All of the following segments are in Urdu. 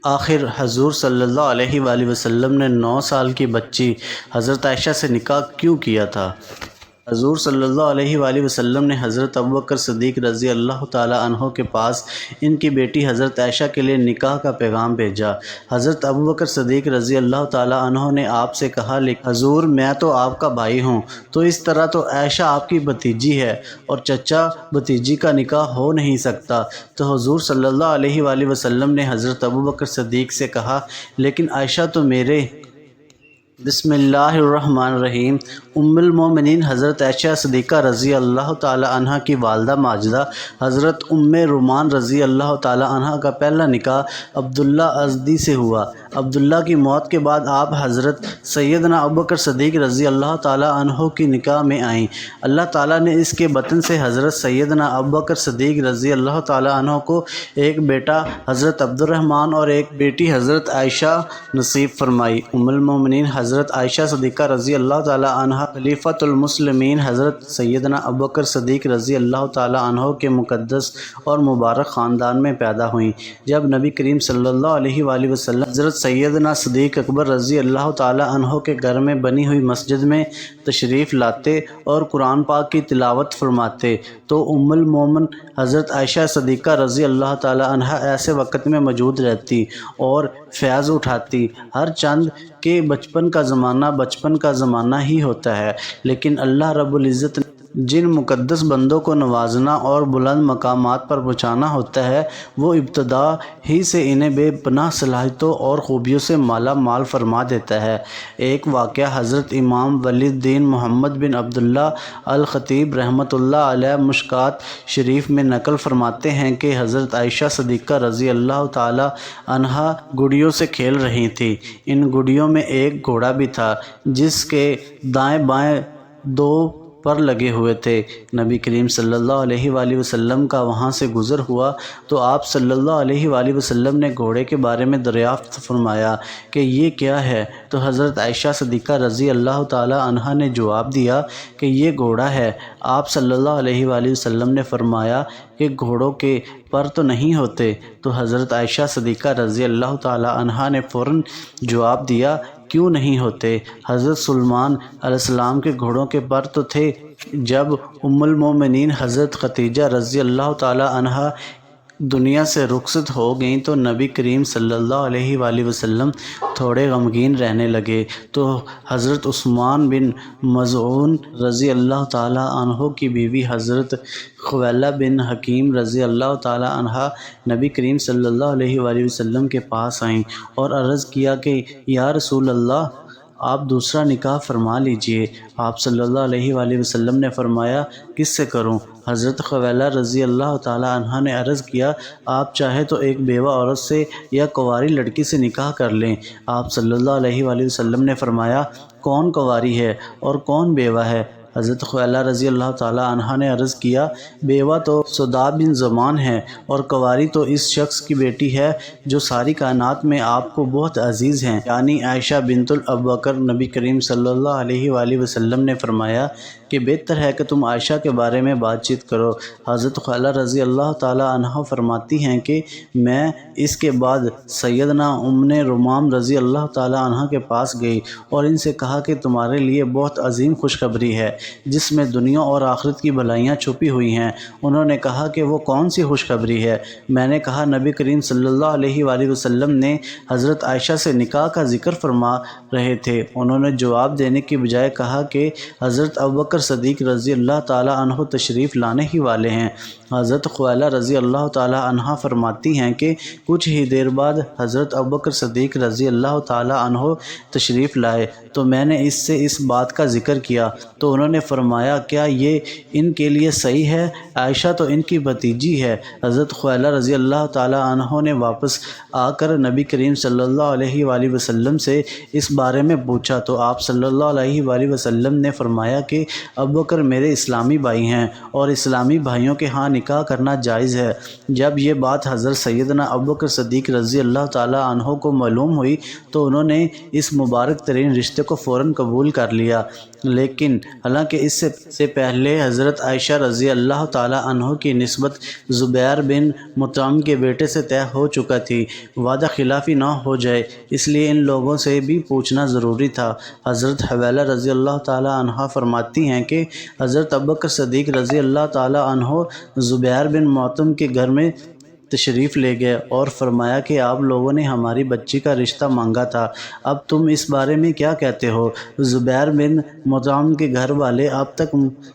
آخر حضور صلی اللہ علیہ وآلہ وسلم نے 9 سال کی بچی حضرت عائشہ سے نکاح کیوں کیا تھا؟ حضور صلی اللہ علیہ وآلہ وسلم نے حضرت ابوبکر صدیق رضی اللہ تعالی عنہ کے پاس ان کی بیٹی حضرت عائشہ کے لیے نکاح کا پیغام بھیجا۔ حضرت ابوبکر صدیق رضی اللہ تعالی عنہ نے آپ سے کہا، لیکن حضور میں تو آپ کا بھائی ہوں، تو اس طرح تو عائشہ آپ کی بھتیجی ہے اور چچا بھتیجی کا نکاح ہو نہیں سکتا۔ تو حضور صلی اللہ علیہ وآلہ وسلم نے حضرت ابوبکر صدیق سے کہا، لیکن عائشہ تو میرے بسم اللہ الرحمن الرحیم ام المومنین حضرت عائشہ صدیقہ رضی اللہ تعالی عنہ کی والدہ ماجدہ حضرت ام رومان رضی اللہ تعالی عنہ کا پہلا نکاح عبداللہ ازدی سے ہوا۔ عبداللہ کی موت کے بعد آپ حضرت سیدنا ابوبکر صدیق رضی اللہ تعالی عنہ کی نکاح میں آئیں۔ اللہ تعالیٰ نے اس کے بطن سے حضرت سیدنا ابوبکر صدیق رضی اللہ تعالی عنہ کو ایک بیٹا حضرت عبد الرحمن اور ایک بیٹی حضرت عائشہ نصیب فرمائی۔ ام المومنین حضرت عائشہ صدیقہ رضی اللہ تعالی عنہ خلیفۃ المسلمین حضرت سیدنا ابوبکر صدیق رضی اللہ تعالی عنہ کے مقدس اور مبارک خاندان میں پیدا ہوئیں۔ جب نبی کریم صلی اللہ علیہ وآلہ وسلم حضرت سیدنا صدیق اکبر رضی اللہ تعالی عنہ کے گھر میں بنی ہوئی مسجد میں تشریف لاتے اور قرآن پاک کی تلاوت فرماتے تو ام المومن حضرت عائشہ صدیقہ رضی اللہ تعالی عنہ ایسے وقت میں موجود رہتی اور فیض اٹھاتی۔ ہر چند کہ بچپن کا زمانہ ہی ہوتا ہے، لیکن اللہ رب العزت نے جن مقدس بندوں کو نوازنا اور بلند مقامات پر پہنچانا ہوتا ہے، وہ ابتدا ہی سے انہیں بے پناہ صلاحیتوں اور خوبیوں سے مالا مال فرما دیتا ہے۔ ایک واقعہ حضرت امام ولی الدین محمد بن عبداللہ الخطیب رحمۃ اللہ علیہ مشکات شریف میں نقل فرماتے ہیں کہ حضرت عائشہ صدیقہ رضی اللہ تعالی عنہا گڑیوں سے کھیل رہی تھی۔ ان گڑیوں میں ایک گھوڑا بھی تھا جس کے دائیں بائیں 2 پر لگے ہوئے تھے۔ نبی کریم صلی اللہ علیہ وآلہ وسلم کا وہاں سے گزر ہوا تو آپ صلی اللہ علیہ وآلہ وسلم نے گھوڑے کے بارے میں دریافت فرمایا کہ یہ کیا ہے؟ تو حضرت عائشہ صدیقہ رضی اللہ تعالی عنہ نے جواب دیا کہ یہ گھوڑا ہے۔ آپ صلی اللہ علیہ وآلہ وسلم نے فرمایا کہ گھوڑوں کے پر تو نہیں ہوتے؟ تو حضرت عائشہ صدیقہ رضی اللہ تعالی عنہ نے فوراً جواب دیا، کیوں نہیں ہوتے؟ حضرت سلیمان علیہ السلام کے گھوڑوں کے پر تو تھے۔ جب ام المومنین حضرت خدیجہ رضی اللہ تعالی عنہ دنیا سے رخصت ہو گئیں تو نبی کریم صلی اللہ علیہ وآلہ وسلم تھوڑے غمگین رہنے لگے۔ تو حضرت عثمان بن مظعون رضی اللہ تعالی عنہ کی بیوی حضرت خویلہ بن حکیم رضی اللہ تعالی عنہ نبی کریم صلی اللہ علیہ وآلہ وسلم کے پاس آئیں اور عرض کیا کہ یا رسول اللہ، آپ دوسرا نکاح فرما لیجئے۔ آپ صلی اللہ علیہ وآلہ وسلم نے فرمایا، کس سے کروں؟ حضرت خویلہ رضی اللہ تعالی عنہ نے عرض کیا، آپ چاہے تو ایک بیوہ عورت سے یا کنواری لڑکی سے نکاح کر لیں۔ آپ صلی اللہ علیہ وآلہ وسلم نے فرمایا، کون کنواری ہے اور کون بیوہ ہے؟ حضرت خویلہ رضی اللہ تعالی عنہ نے عرض کیا، بیوہ تو سودا بن زمان ہے اور کنواری تو اس شخص کی بیٹی ہے جو ساری کائنات میں آپ کو بہت عزیز ہیں، یعنی عائشہ بنت ابوبکر۔ نبی کریم صلی اللہ علیہ وآلہ وسلم نے فرمایا کہ بہتر ہے کہ تم عائشہ کے بارے میں بات چیت کرو۔ حضرت خویلہ رضی اللہ تعالی عنہ فرماتی ہیں کہ میں اس کے بعد سیدنا ام رومان رضی اللہ تعالی عنہ کے پاس گئی اور ان سے کہا کہ تمہارے لیے بہت عظیم خوشخبری ہے جس میں دنیا اور آخرت کی بھلائیاں چھپی ہوئی ہیں۔ انہوں نے کہا کہ وہ کون سی خوشخبری ہے؟ میں نے کہا، نبی کریم صلی اللہ علیہ وآلہ وسلم نے حضرت عائشہ سے نکاح کا ذکر فرما رہے تھے۔ انہوں نے جواب دینے کی بجائے کہا کہ حضرت ابوبکر صدیق رضی اللہ تعالی عنہ تشریف لانے ہی والے ہیں۔ حضرت خویلہ رضی اللہ تعالی عنہ فرماتی ہیں کہ کچھ ہی دیر بعد حضرت ابوبکر صدیق رضی اللہ تعالی عنہ تشریف لائے تو میں نے اس سے اس بات کا ذکر کیا تو انہوں نے فرمایا، کیا یہ ان کے لیے صحیح ہے؟ عائشہ تو ان کی بھتیجی ہے۔ حضرت خویلہ رضی اللہ تعالی عنہ نے واپس آ کر نبی کریم صلی اللہ علیہ وآلہ وسلم سے اس بارے میں پوچھا تو آپ صلی اللہ علیہ وآلہ وسلم نے فرمایا کہ ابو بکر میرے اسلامی بھائی ہیں اور اسلامی بھائیوں کے ہاں نکاح کرنا جائز ہے۔ جب یہ بات حضرت سیدنا ابو بکر صدیق رضی اللہ تعالیٰ عنہ کو معلوم ہوئی تو انہوں نے اس مبارک ترین رشتے کو فوراً قبول کر لیا، لیکن حالانکہ اس سے پہلے حضرت عائشہ رضی اللہ تعالیٰ عنہ کی نسبت زبیر بن مطعم کے بیٹے سے طے ہو چکا تھی، وعدہ خلافی نہ ہو جائے اس لیے ان لوگوں سے بھی پوچھنا ضروری تھا۔ حضرت حویلہ رضی اللہ تعالیٰ عنہ فرماتی ہیں کہ حضرت ابوبکر صدیق رضی اللہ تعالیٰ عنہ زبیر بن مطعم کے گھر میں تشریف لے گئے اور فرمایا کہ آپ لوگوں نے ہماری بچی کا رشتہ مانگا تھا، اب تم اس بارے میں کیا کہتے ہو؟ زبیر بن مطعم کے گھر والے اب تک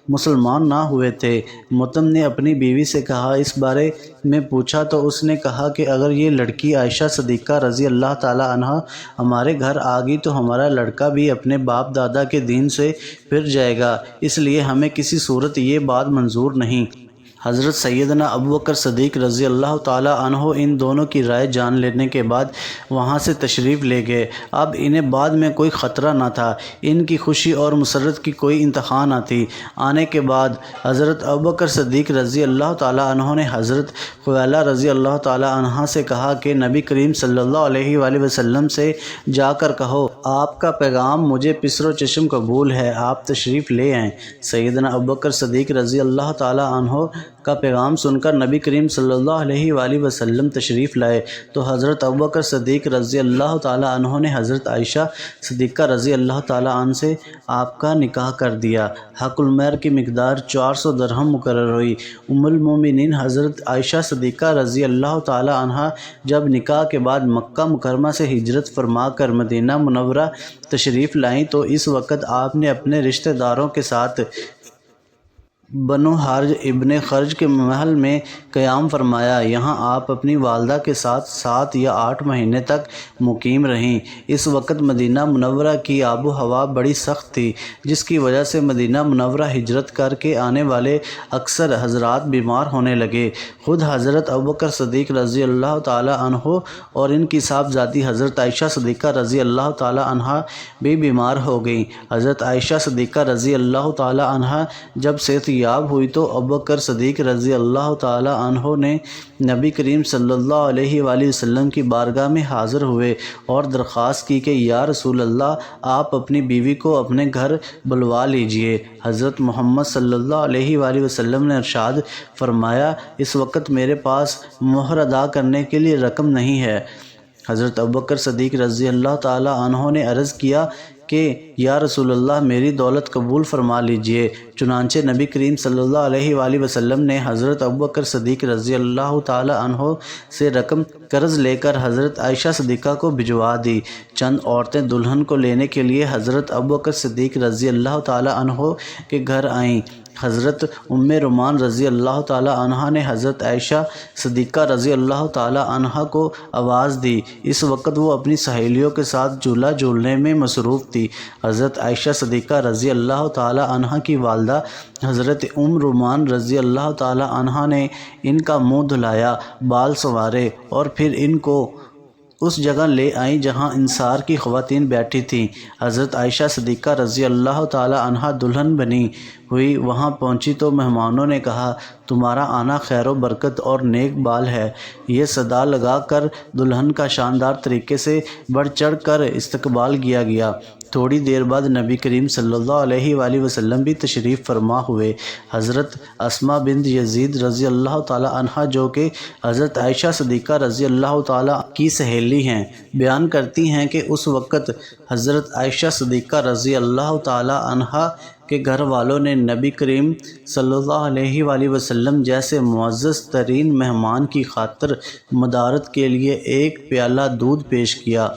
مسلمان نہ ہوئے تھے۔ مطعم نے اپنی بیوی سے کہا، اس بارے میں پوچھا تو اس نے کہا کہ اگر یہ لڑکی عائشہ صدیقہ رضی اللہ تعالیٰ عنہ ہمارے گھر آ گئی تو ہمارا لڑکا بھی اپنے باپ دادا کے دین سے پھر جائے گا، اس لیے ہمیں کسی صورت یہ بات منظور نہیں۔ حضرت سیدنا ابوبکر صدیق رضی اللہ تعالیٰ عنہ ان دونوں کی رائے جان لینے کے بعد وہاں سے تشریف لے گئے۔ اب انہیں بعد میں کوئی خطرہ نہ تھا، ان کی خوشی اور مسرت کی کوئی انتہا نہ تھی۔ آنے کے بعد حضرت ابوبکر صدیق رضی اللہ تعالیٰ عنہ نے حضرت حویلہ رضی اللہ تعالیٰ عنہ سے کہا کہ نبی کریم صلی اللہ علیہ وآلہ وسلم سے جا کر کہو آپ کا پیغام مجھے پسر و چشم قبول ہے، آپ تشریف لے آئیں۔ سیدنا ابوبکر صدیق رضی اللہ تعالیٰ عنہ کا پیغام سن کر نبی کریم صلی اللہ علیہ وآلہ وسلم تشریف لائے تو حضرت ابوبکر صدیق رضی اللہ تعالیٰ عنہ نے حضرت عائشہ صدیقہ رضی اللہ تعالیٰ عنہ سے آپ کا نکاح کر دیا۔ حق المہر کی مقدار 400 درہم مقرر ہوئی۔ ام المومنین حضرت عائشہ صدیقہ رضی اللہ تعالیٰ عنہ جب نکاح کے بعد مکہ مکرمہ سے ہجرت فرما کر مدینہ منورہ تشریف لائیں تو اس وقت آپ نے اپنے رشتہ داروں کے ساتھ بنو حارث ابن خرج کے محل میں قیام فرمایا۔ یہاں آپ اپنی والدہ کے ساتھ 7 یا 8 مہینے تک مقیم رہیں۔ اس وقت مدینہ منورہ کی آب و ہوا بڑی سخت تھی، جس کی وجہ سے مدینہ منورہ ہجرت کر کے آنے والے اکثر حضرات بیمار ہونے لگے۔ خود حضرت ابوبکر صدیق رضی اللہ تعالیٰ عنہ اور ان کی صاحبزادی حضرت عائشہ صدیقہ رضی اللہ تعالیٰ عنہ بھی بیمار ہو گئیں۔ حضرت عائشہ صدیقہ رضی اللہ تعالیٰ عنہ جب صحت یاب ہوئی تو ابوبکر صدیق رضی اللہ تعالیٰ عنہ نے نبی کریم صلی اللہ علیہ وآلہ وسلم کی بارگاہ میں حاضر ہوئے اور درخواست کی کہ یا رسول اللہ آپ اپنی بیوی کو اپنے گھر بلوا لیجئے۔ حضرت محمد صلی اللہ علیہ وآلہ وسلم نے ارشاد فرمایا، اس وقت میرے پاس مہر ادا کرنے کے لیے رقم نہیں ہے۔ حضرت ابوبکر صدیق رضی اللہ تعالیٰ عنہ نے عرض کیا کہ یا رسول اللہ میری دولت قبول فرما لیجئے۔ چنانچہ نبی کریم صلی اللہ علیہ وآلہ وسلم نے حضرت ابوبکر صدیق رضی اللہ تعالی عنہ سے رقم قرض لے کر حضرت عائشہ صدیقہ کو بھجوا دی۔ چند عورتیں دلہن کو لینے کے لیے حضرت ابوبکر صدیق رضی اللہ تعالی عنہ کے گھر آئیں۔ حضرت ام رومان رضی اللہ تعالی عنہ نے حضرت عائشہ صدیقہ رضی اللہ تعالی عنہ کو آواز دی۔ اس وقت وہ اپنی سہیلیوں کے ساتھ جھولا جھولنے میں مصروف تھی۔ حضرت عائشہ صدیقہ رضی اللہ تعالی عنہ کی والدہ حضرت ام رومان رضی اللہ تعالی عنہ نے ان کا منہ دھلایا، بال سنوارے اور پھر ان کو اس جگہ لے آئیں جہاں انصار کی خواتین بیٹھی تھیں۔ حضرت عائشہ صدیقہ رضی اللہ تعالی عنہ دلہن بنی ہوئی وہاں پہنچی تو مہمانوں نے کہا، تمہارا آنا خیر و برکت اور نیک بال ہے۔ یہ صدا لگا کر دلہن کا شاندار طریقے سے بڑھ چڑھ کر استقبال کیا گیا۔ تھوڑی دیر بعد نبی کریم صلی اللہ علیہ وآلہ وسلم بھی تشریف فرما ہوئے۔ حضرت اسماء بنت یزید رضی اللہ تعالی عنہ جو کہ حضرت عائشہ صدیقہ رضی اللہ تعالی کی سہیلی ہیں، بیان کرتی ہیں کہ اس وقت حضرت عائشہ صدیقہ رضی اللہ تعالی عنہ کے گھر والوں نے نبی کریم صلی اللہ علیہ وآلہ وسلم جیسے معزز ترین مہمان کی خاطر مدارت کے لیے ایک پیالہ دودھ پیش کیا۔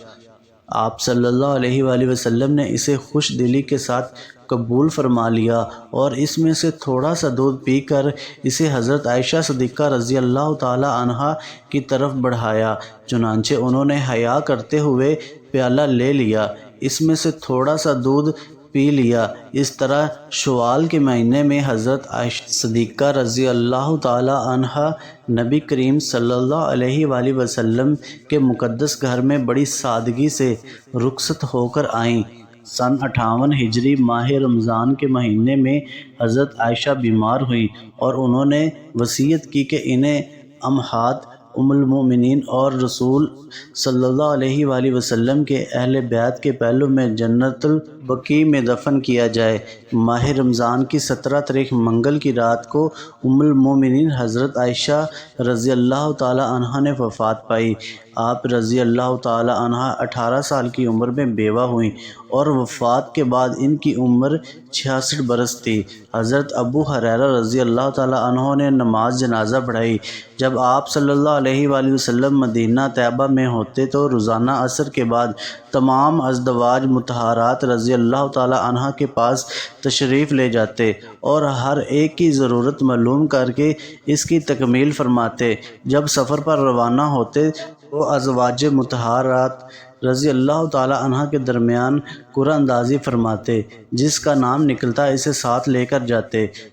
آپ صلی اللہ علیہ وآلہ وسلم نے اسے خوش دلی کے ساتھ قبول فرما لیا اور اس میں سے تھوڑا سا دودھ پی کر اسے حضرت عائشہ صدیقہ رضی اللہ تعالی عنہا کی طرف بڑھایا۔ چنانچہ انہوں نے حیا کرتے ہوئے پیالہ لے لیا، اس میں سے تھوڑا سا دودھ پی لیا۔ اس طرح شوال کے مہینے میں حضرت عائشہ صدیقہ رضی اللہ تعالی عنہا نبی کریم صلی اللہ علیہ وآلہ وسلم کے مقدس گھر میں بڑی سادگی سے رخصت ہو کر آئیں۔ سن 58 ہجری ماہ رمضان کے مہینے میں حضرت عائشہ بیمار ہوئیں اور انہوں نے وصیت کی کہ انہیں امہات ام المومنین اور رسول صلی اللہ علیہ وآلہ وسلم کے اہل بیت کے پہلو میں جنت البقیع میں دفن کیا جائے۔ ماہ رمضان کی 17 تاریخ منگل کی رات کو ام المومنین حضرت عائشہ رضی اللہ تعالی عنہا نے وفات پائی۔ آپ رضی اللہ تعالی عنہا 18 سال کی عمر میں بیوہ ہوئیں اور وفات کے بعد ان کی عمر 66 برس تھی۔ حضرت ابو ہریرہ رضی اللہ تعالی عنہ نے نماز جنازہ پڑھائی۔ جب آپ صلی اللہ علیہ وآلہ وسلم مدینہ طیبہ میں ہوتے تو روزانہ عصر کے بعد تمام ازدواج مطہرات رضی اللہ تعالی عنہ کے پاس تشریف لے جاتے اور ہر ایک کی ضرورت معلوم کر کے اس کی تکمیل فرماتے۔ جب سفر پر روانہ ہوتے تو ازواج مطہرات رضی اللہ تعالی عنہ کے درمیان قرعہ اندازی فرماتے، جس کا نام نکلتا اسے ساتھ لے کر جاتے۔